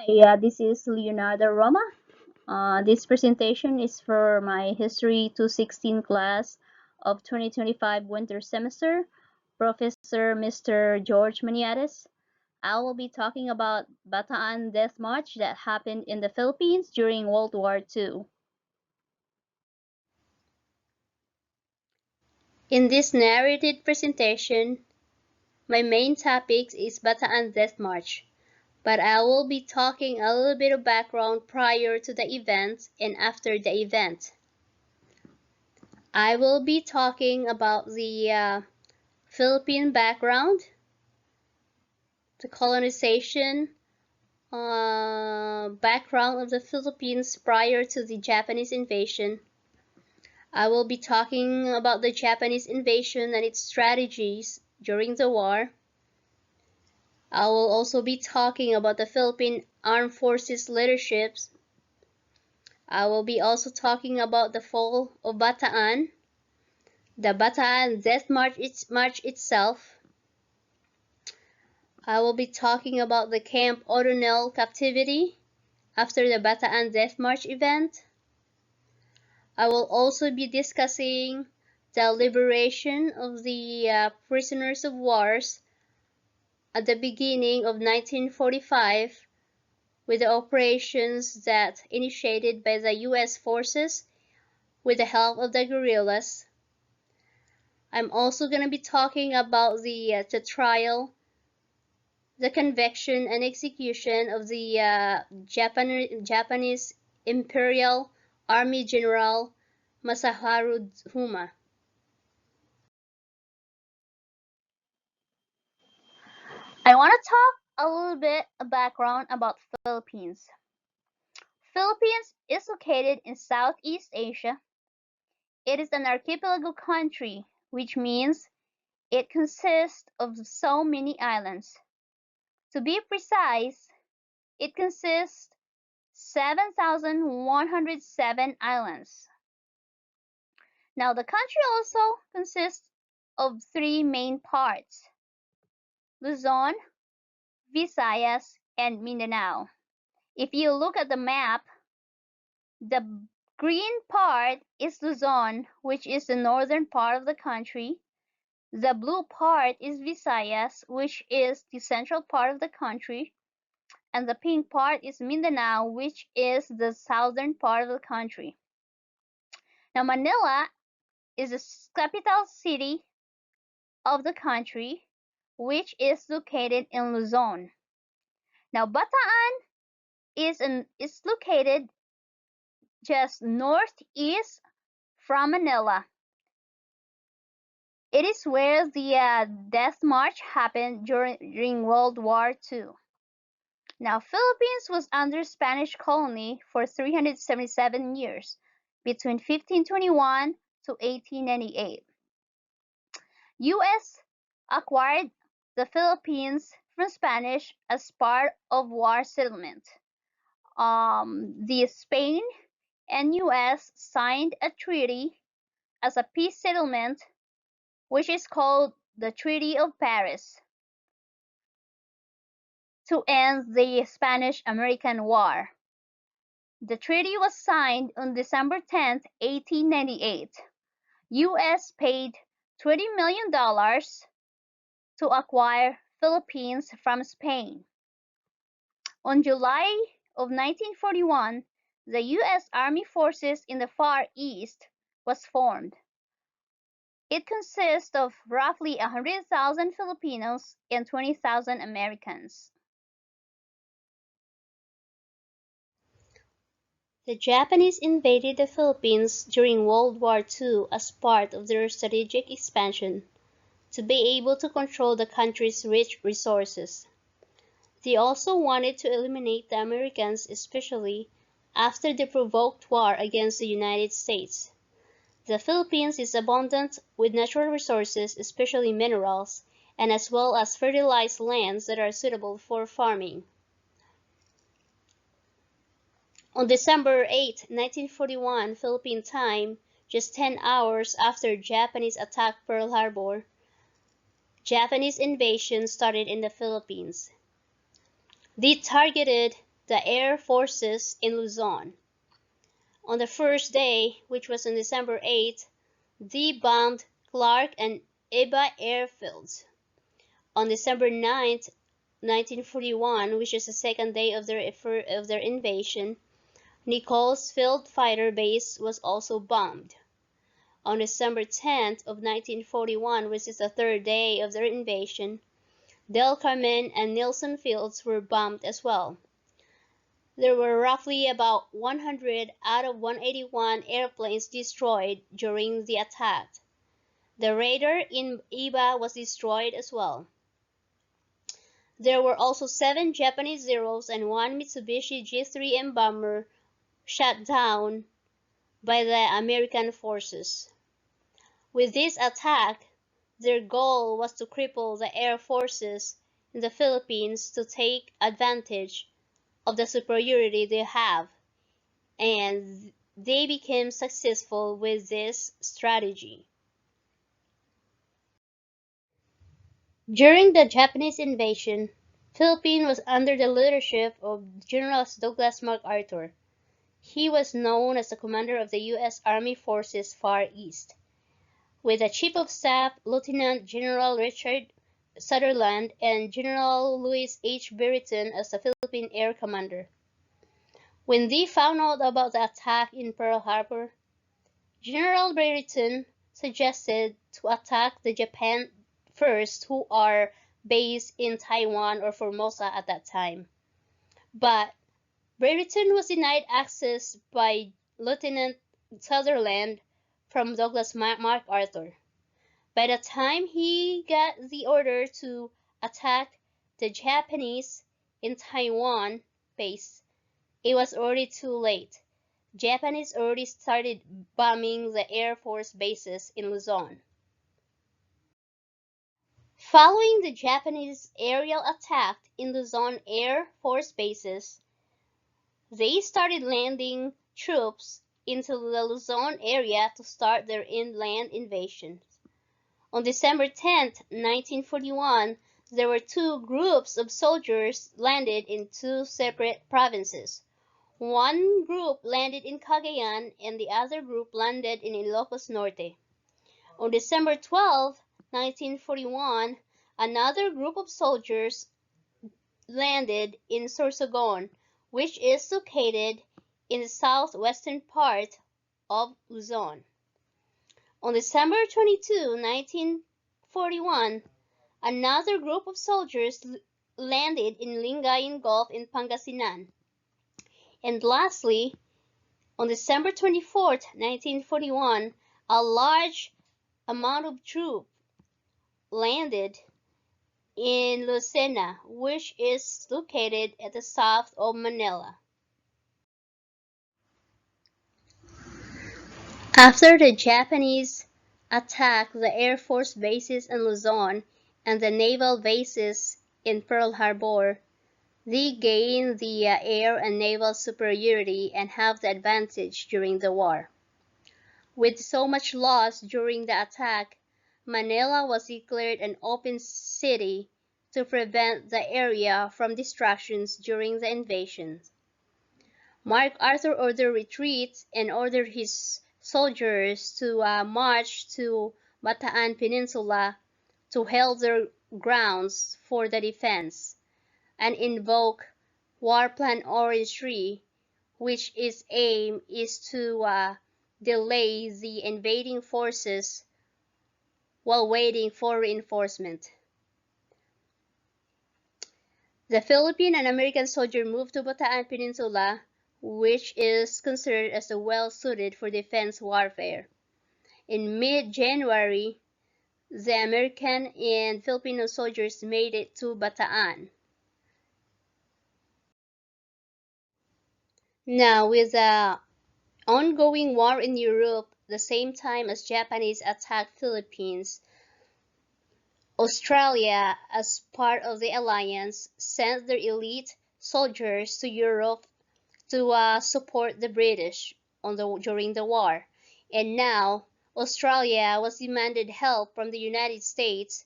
This is Leonardo Roma. This presentation is for my History 216 class of 2025 winter semester, Professor Mr. George Maniatis. I will be talking about Bataan Death March that happened in the Philippines during World War II. In this narrated presentation, my main topic is Bataan Death March, but I will be talking a little bit of background prior to the event and after the event. I will be talking about the Philippine background, the colonization background of the Philippines prior to the Japanese invasion. I will be talking about the Japanese invasion and its strategies during the war. I will also be talking about the Philippine Armed Forces leaderships. I will be also talking about the fall of Bataan, the Bataan Death March itself. I will be talking about the Camp O'Donnell captivity after the Bataan Death March event. I will also be discussing the liberation of the prisoners of wars at the beginning of 1945 with the operations that initiated by the U.S. forces with the help of the guerrillas. I'm also going to be talking about the trial, the conviction and execution of the Japanese Imperial Army General Masaharu Huma. I want to talk a little bit of background about Philippines. Philippines is located in Southeast Asia. It is an archipelago country, which means it consists of so many islands. To be precise, it consists 7,107 islands. Now the country also consists of three main parts: Luzon, Visayas, and Mindanao. If you look at the map, the green part is Luzon, which is the northern part of the country. The blue part is Visayas, which is the central part of the country. And the pink part is Mindanao, which is the southern part of the country. Now, Manila is the capital city of the country, which is located in Luzon. Now, Bataan is located just northeast from Manila. It is where the Death March happened during World War II. Now, Philippines was under Spanish colony for 377 years, between 1521 to 1898. U.S. acquired the Philippines from Spanish as part of war settlement. The Spain and U.S. signed a treaty as a peace settlement, which is called the Treaty of Paris, to end the Spanish-American War. The treaty was signed on December 10, 1898. U.S. paid $20 million to acquire Philippines from Spain. On July of 1941, the U.S. Army Forces in the Far East was formed. It consists of roughly 100,000 Filipinos and 20,000 Americans. The Japanese invaded the Philippines during World War II as part of their strategic expansion to be able to control the country's rich resources. They also wanted to eliminate the Americans, especially after the provoked war against the United States. The Philippines is abundant with natural resources, especially minerals, and as well as fertilized lands that are suitable for farming. On December 8, 1941 Philippine time, just 10 hours after Japanese attacked Pearl Harbor, Japanese invasion started in the Philippines. They targeted the air forces in Luzon. On the first day, which was on December 8th, they bombed Clark and Iba airfields. On December 9th, 1941, which is the second day of their invasion, Nichols Field Fighter Base was also bombed. On December 10th of 1941, which is the third day of their invasion, Del Carmen and Nelson Fields were bombed as well. There were roughly about 100 out of 181 airplanes destroyed during the attack. The radar in Iba was destroyed as well. There were also 7 Japanese Zeros and 1 Mitsubishi G3M bomber shot down by the American forces. With this attack, their goal was to cripple the air forces in the Philippines to take advantage of the superiority they have, and they became successful with this strategy. During the Japanese invasion, Philippines was under the leadership of General Douglas MacArthur. He was known as the commander of the U.S. Army Forces Far East, with the Chief of Staff Lieutenant General Richard Sutherland and General Louis H. Brereton as the Philippine Air Commander. When they found out about the attack in Pearl Harbor, General Brereton suggested to attack the Japan first, who are based in Taiwan or Formosa at that time. But Brereton was denied access by Lieutenant Sutherland from Douglas MacArthur. By the time he got the order to attack the Japanese in Taiwan base, it was already too late. Japanese already started bombing the Air Force bases in Luzon. Following the Japanese aerial attack in Luzon Air Force bases, they started landing troops into the Luzon area to start their inland invasion. On December 10, 1941, there were 2 groups of soldiers landed in 2 separate provinces. One group landed in Cagayan and the other group landed in Ilocos Norte. On December 12, 1941, another group of soldiers landed in Sorsogon, which is located in the southwestern part of Luzon. On December 22, 1941, another group of soldiers landed in Lingayen Gulf in Pangasinan. And lastly, on December 24, 1941, a large amount of troops landed in Lucena, which is located at the south of Manila. After the Japanese attacked the Air Force bases in Luzon and the naval bases in Pearl Harbor, they gained the air and naval superiority and have the advantage during the war. With so much loss during the attack, Manila was declared an open city to prevent the area from distractions during the invasion. MacArthur ordered retreats and ordered his soldiers to march to Bataan Peninsula to hold their grounds for the defense, and invoke War Plan Orange 3, which its aim is to delay the invading forces while waiting for reinforcement. The Philippine and American soldiers moved to Bataan Peninsula, which is considered as well suited for defense warfare. In mid-January, the American and Filipino soldiers made it to Bataan. Now, with the ongoing war in Europe, the same time as Japanese attacked Philippines, Australia, as part of the alliance, sent their elite soldiers to Europe to support the British during the war. And now, Australia was demanded help from the United States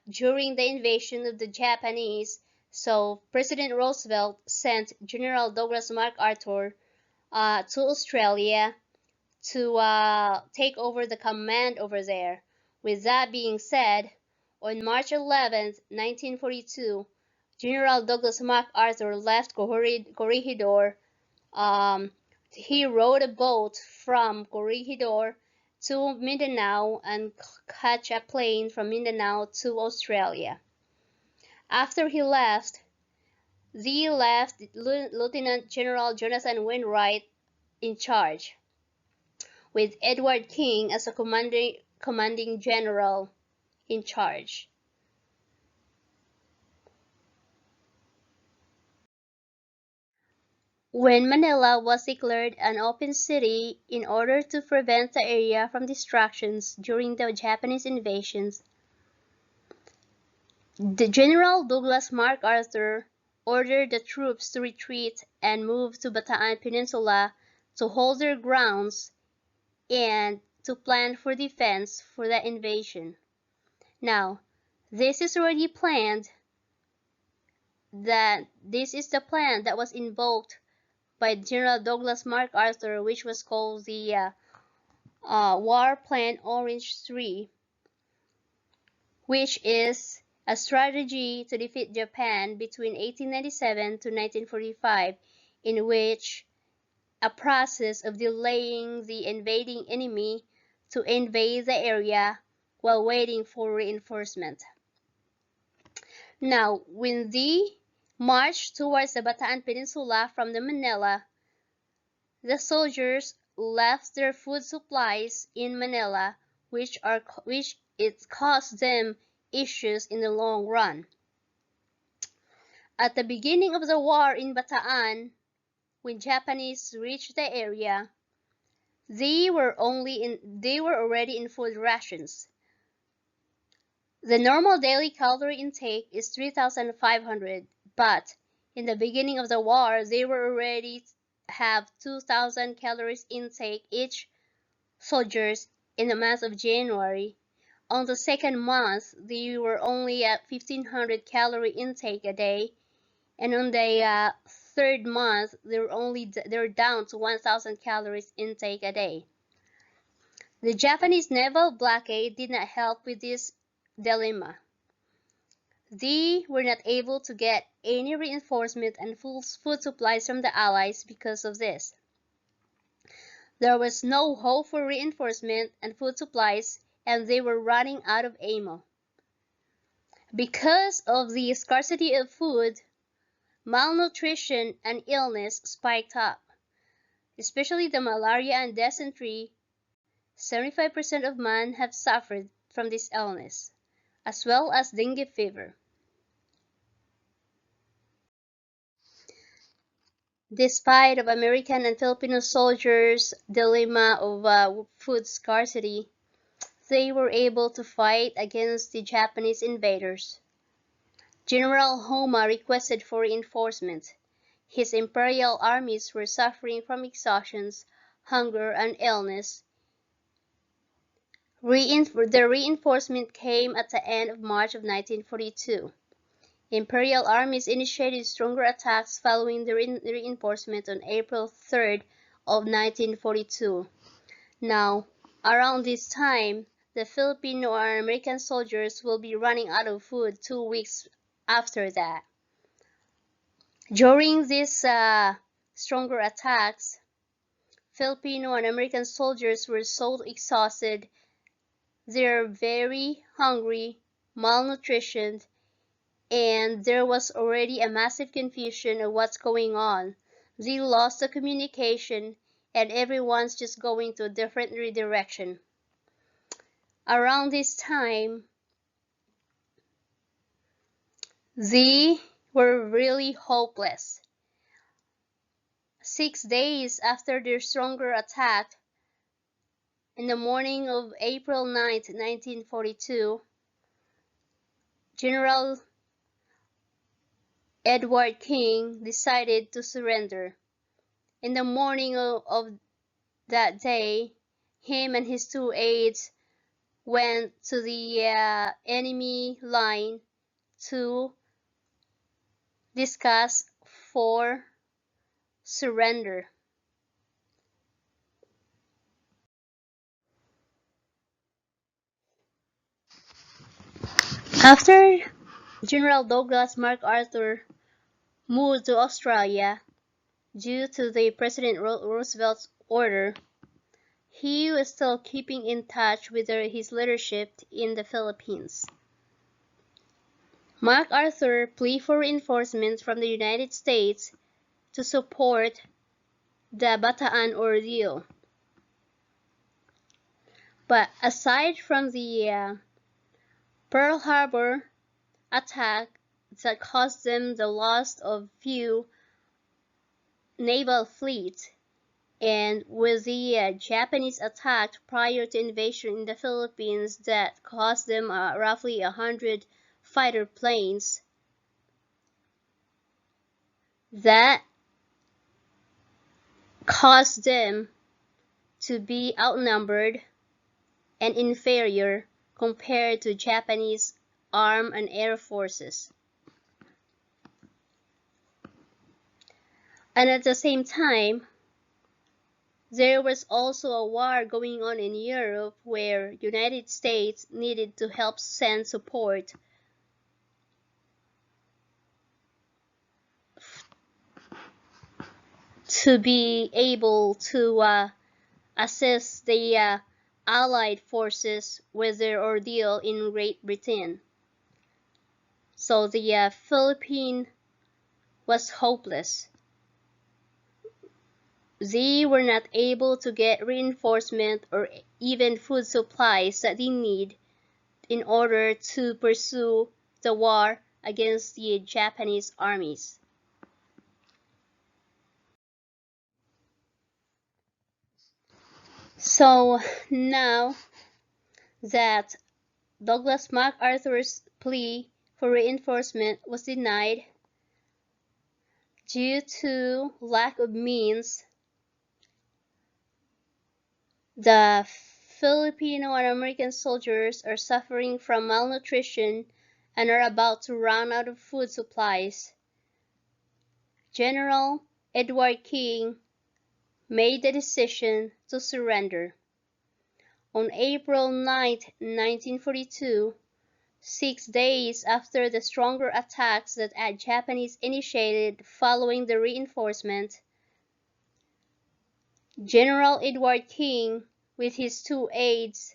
during the invasion of the Japanese, So President Roosevelt sent General Douglas MacArthur to Australia to take over the command over there. With that being said, on March 11th, 1942, General Douglas MacArthur left Corregidor. He rowed a boat from Corregidor to Mindanao and catch a plane from Mindanao to Australia. After he left, Lieutenant General Jonathan Wainwright in charge, with Edward King as a commanding general in charge. When Manila was declared an open city in order to prevent the area from distractions during the Japanese invasions, the General Douglas MacArthur ordered the troops to retreat and move to Bataan Peninsula to hold their grounds and to plan for defense for the invasion. Now, this is already planned this is the plan that was invoked by General Douglas MacArthur, which was called the War Plan Orange 3, which is a strategy to defeat Japan between 1897 to 1945, in which a process of delaying the invading enemy to invade the area while waiting for reinforcement. Now, when they marched towards the Bataan Peninsula from the Manila, the soldiers left their food supplies in Manila, which it caused them issues in the long run. At the beginning of the war in Bataan, when Japanese reached the area, they were already in food rations. The normal daily calorie intake is 3,500, but in the beginning of the war, they were already have 2,000 calories intake each soldiers in the month of January. On the second month, they were only at 1,500 calorie intake a day, and on the third month, they're down to 1,000 calories intake a day. The Japanese naval blockade did not help with this dilemma. They were not able to get any reinforcement and full food supplies from the Allies because of this. There was no hope for reinforcement and food supplies, and they were running out of ammo. Because of the scarcity of food, malnutrition and illness spiked up, especially the malaria and dysentery. 75% of men have suffered from this illness, as well as dengue fever. Despite of American and Filipino soldiers' dilemma of food scarcity, they were able to fight against the Japanese invaders. General Homa requested for reinforcement. His imperial armies were suffering from exhaustion, hunger, and illness. The reinforcement came at the end of March of 1942. Imperial armies initiated stronger attacks following the reinforcement on April 3rd of 1942. Now, around this time, the Filipino or American soldiers will be running out of food 2 weeks after that. During these stronger attacks, Filipino and American soldiers were so exhausted, they're very hungry, malnutrition, and there was already a massive confusion of what's going on. They lost the communication, and everyone's just going to a different redirection. Around this time, they were really hopeless. 6 days after their stronger attack, in the morning of April 9th, 1942, General Edward King decided to surrender. In the morning of that day, him and his 2 aides went to the enemy line to discuss for surrender. After General Douglas MacArthur moved to Australia due to the President Roosevelt's order, he was still keeping in touch with his leadership in the Philippines. MacArthur pleaded for reinforcements from the United States to support the Bataan ordeal. But aside from the Pearl Harbor attack that caused them the loss of few naval fleets, and with the Japanese attack prior to invasion in the Philippines that cost them roughly 100 fighter planes, that caused them to be outnumbered and inferior compared to Japanese armed and air forces. And at the same time, there was also a war going on in Europe where United States needed to help send support to be able to assist the Allied forces with their ordeal in Great Britain. So the Philippines was hopeless. They were not able to get reinforcement or even food supplies that they need in order to pursue the war against the Japanese armies. So now that Douglas MacArthur's plea for reinforcement was denied due to lack of means, the Filipino and American soldiers are suffering from malnutrition and are about to run out of food supplies. General Edward King made the decision to surrender. On April 9, 1942, 6 days after the stronger attacks that the Japanese initiated following the reinforcement, General Edward King, with his two aides,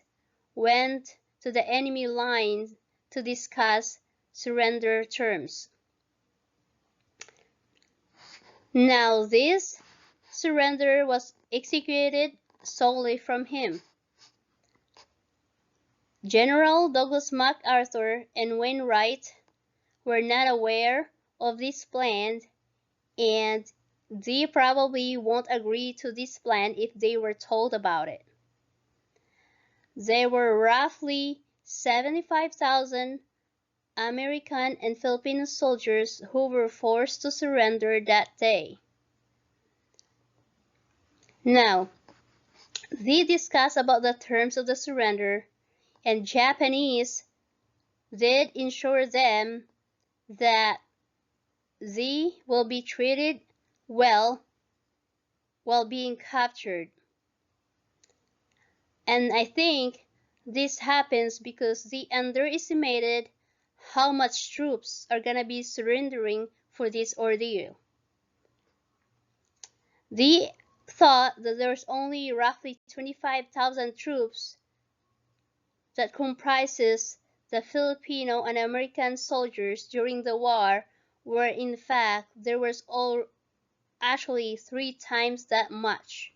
went to the enemy lines to discuss surrender terms. Now this surrender was executed solely from him. General Douglas MacArthur and Wainwright were not aware of this plan, and they probably won't agree to this plan if they were told about it. There were roughly 75,000 American and Filipino soldiers who were forced to surrender that day. Now, they discussed about the terms of the surrender, and Japanese did ensure them that they will be treated well while being captured. And I think this happens because they underestimated how much troops are gonna be surrendering for this ordeal. They thought that there's only roughly 25,000 troops that comprises the Filipino and American soldiers during the war, where in fact there was actually 3 times that much.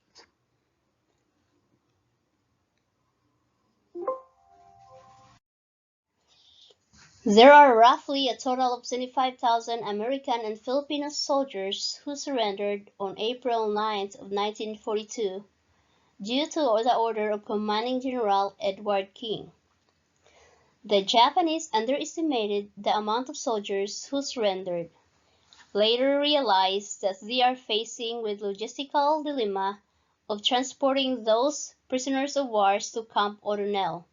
There are roughly a total of 75,000 American and Filipino soldiers who surrendered on April 9th of 1942 due to the order of Commanding General Edward King. The Japanese underestimated the amount of soldiers who surrendered, later realized that they are facing with logistical dilemma of transporting those prisoners of war to Camp O'Donnell.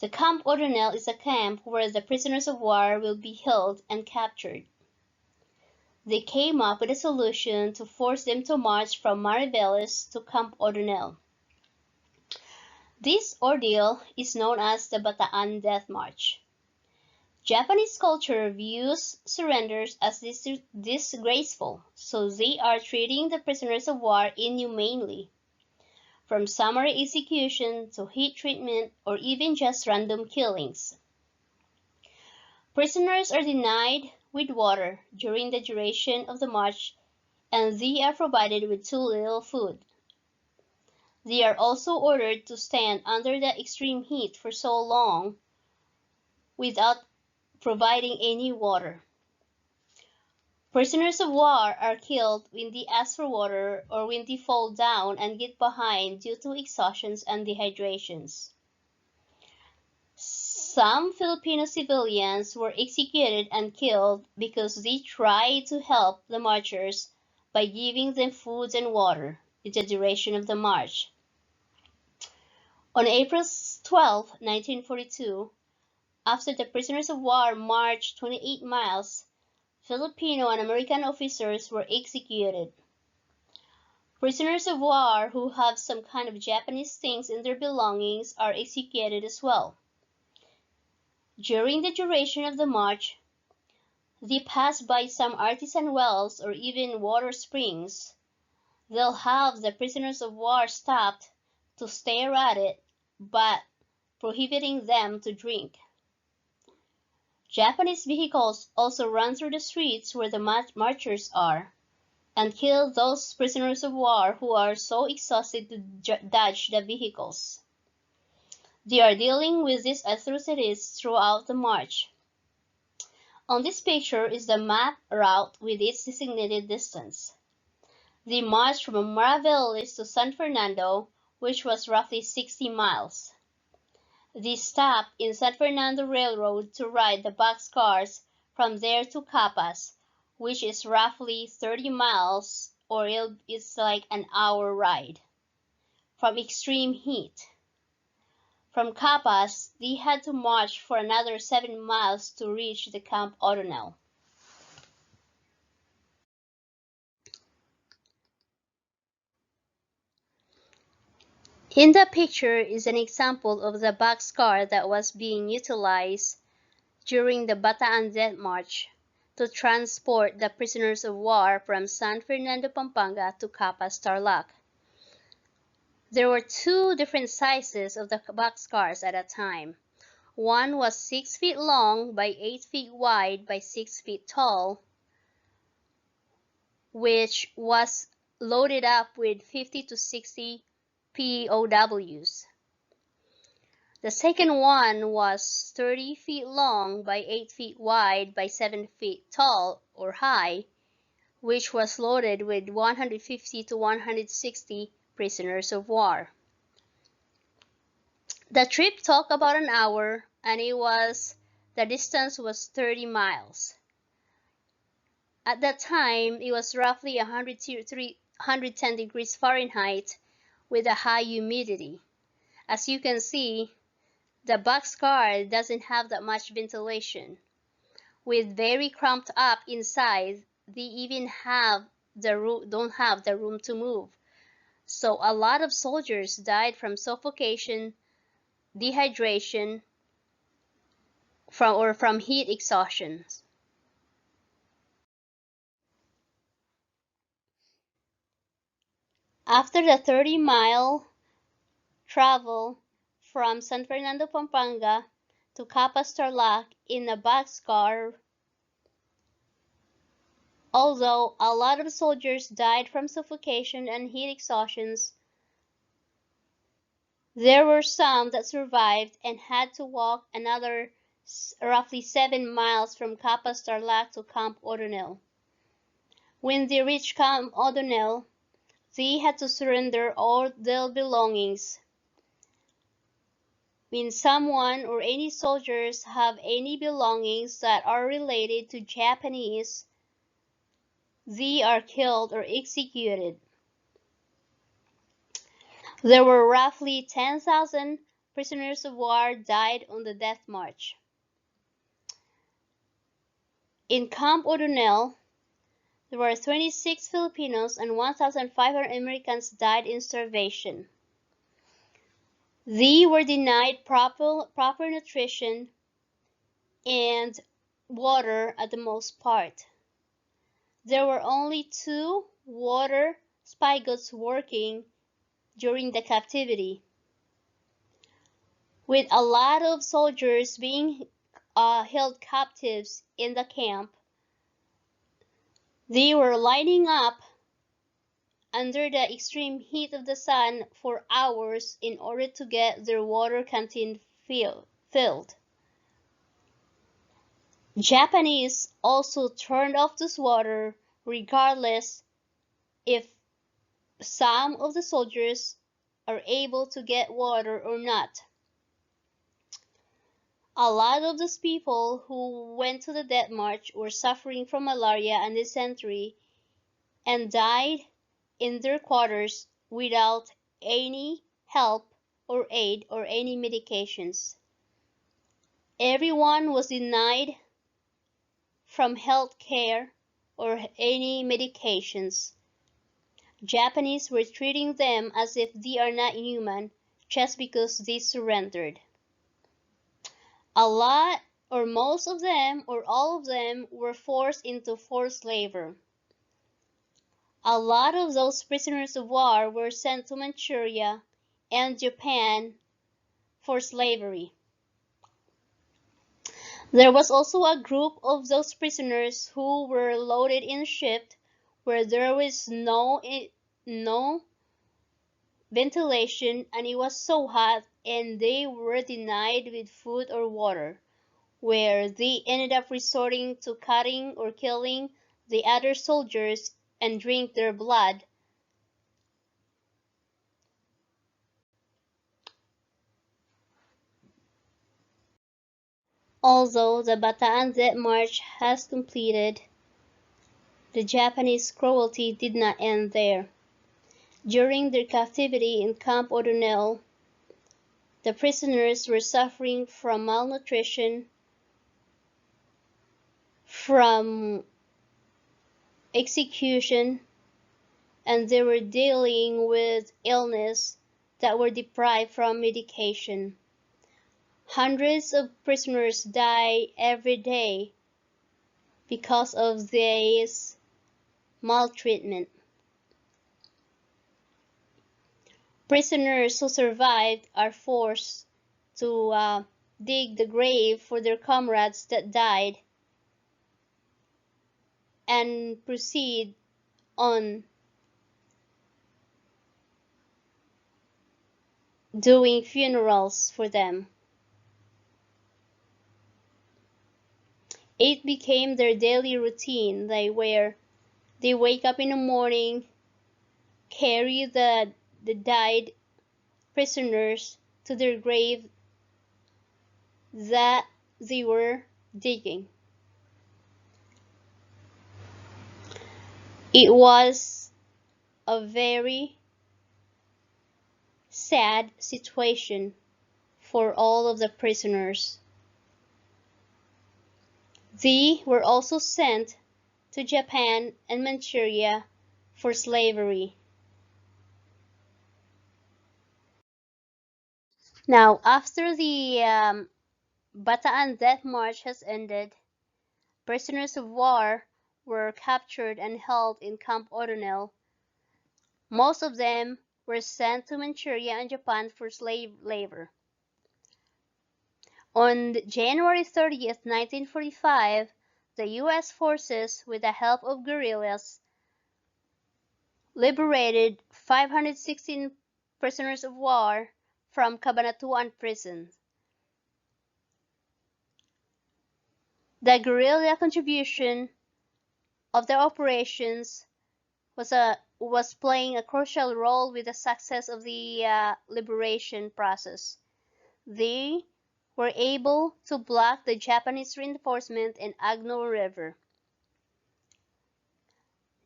The Camp O'Donnell is a camp where the prisoners of war will be held and captured. they came up with a solution to force them to march from Mariveles to Camp O'Donnell. This ordeal is known as the Bataan Death March. Japanese culture views surrenders as disgraceful, so they are treating the prisoners of war inhumanely, from summary execution to heat treatment or even just random killings. Prisoners are denied with water during the duration of the march, and they are provided with too little food. They are also ordered to stand under the extreme heat for so long without providing any water. Prisoners of war are killed when they ask for water or when they fall down and get behind due to exhaustion and dehydrations. Some Filipino civilians were executed and killed because they tried to help the marchers by giving them food and water in the duration of the march. On April 12, 1942, after the prisoners of war marched 28 miles, Filipino and American officers were executed. Prisoners of war who have some kind of Japanese things in their belongings are executed as well. During the duration of the march, they pass by some artisan wells or even water springs. They'll have the prisoners of war stopped to stare at it, but prohibiting them to drink. Japanese vehicles also run through the streets where the marchers are and kill those prisoners of war who are so exhausted to dodge the vehicles. They are dealing with these atrocities throughout the march. On this picture is the map route with its designated distance. They marched from Mariveles to San Fernando, which was roughly 60 miles. They stopped in San Fernando Railroad to ride the boxcars from there to Capas, which is roughly 30 miles, or it's like an hour ride, from extreme heat. From Capas, they had to march for another 7 miles to reach the Camp O'Donnell. In the picture is an example of the boxcar that was being utilized during the Bataan Death March to transport the prisoners of war from San Fernando, Pampanga to Capas, Tarlac. There were two different sizes of the boxcars at that time. One was 6 feet long by 8 feet wide by 6 feet tall, which was loaded up with 50 to 60 POWs. The second one was 30 feet long by 8 feet wide by 7 feet tall or high, which was loaded with 150 to 160 prisoners of war. The trip took about an hour, and the distance was 30 miles. At that time, it was roughly 110 degrees Fahrenheit with a high humidity. As you can see, the boxcar doesn't have that much ventilation. With very cramped up inside, they even don't have the room to move. So a lot of soldiers died from suffocation, dehydration, from heat exhaustion. After the 30-mile travel from San Fernando, Pampanga to Capas, Tarlac in a boxcar, although a lot of soldiers died from suffocation and heat exhaustion, there were some that survived and had to walk another roughly 7 miles from Capas, Tarlac to Camp O'Donnell. When they reached Camp O'Donnell, they had to surrender all their belongings. When someone or any soldiers have any belongings that are related to Japanese, they are killed or executed. There were roughly 10,000 prisoners of war died on the death march. In Camp O'Donnell, There were 26 Filipinos and 1,500 Americans died in starvation. They were denied proper nutrition and water at the most part. There were only 2 water spigots working during the captivity. With a lot of soldiers being held captives in the camp, they were lining up under the extreme heat of the sun for hours in order to get their water canteen filled. Japanese also turned off this water regardless if some of the soldiers are able to get water or not. A lot of those people who went to the death march were suffering from malaria and dysentery and died in their quarters without any help or aid or any medications. Everyone was denied from health care or any medications. Japanese were treating them as if they are not human just because they surrendered. A lot or most of them or all of them were forced into forced labor. A lot of those prisoners of war were sent to Manchuria and Japan for slavery. There was also a group of those prisoners who were loaded in a ship where there was no ventilation and it was so hot and they were denied with food or water, where they ended up resorting to cutting or killing the other soldiers and drink their blood. Although the Bataan Death March has completed, the Japanese cruelty did not end there. During their captivity in Camp O'Donnell, the prisoners were suffering from malnutrition, from execution, and they were dealing with illness that were deprived from medication. Hundreds of prisoners die every day because of this maltreatment. Prisoners who survived are forced to dig the grave for their comrades that died and proceed on doing funerals for them. It became their daily routine. They wake up in the morning, carry the died prisoners to their grave that they were digging. It was a very sad situation for all of the prisoners. They were also sent to Japan and Manchuria for slavery. Now, after the Bataan Death March has ended, prisoners of war were captured and held in Camp O'Donnell. Most of them were sent to Manchuria and Japan for slave labor. On January 30th, 1945, the U.S. forces, with the help of guerrillas, liberated 516 prisoners of war from Cabanatuan prison. The guerrilla contribution of the operations was playing a crucial role with the success of the liberation process. They were able to block the Japanese reinforcement in Agno River.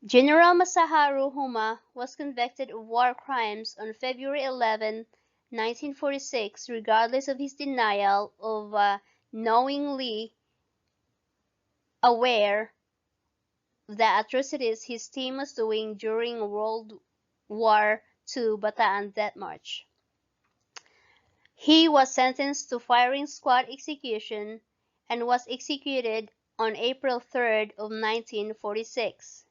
General Masaharu Homa was convicted of war crimes on February 11, 1946, regardless of his denial of knowingly aware the atrocities his team was doing during World War II Bataan Death March. He was sentenced to firing squad execution and was executed on April 3rd of 1946.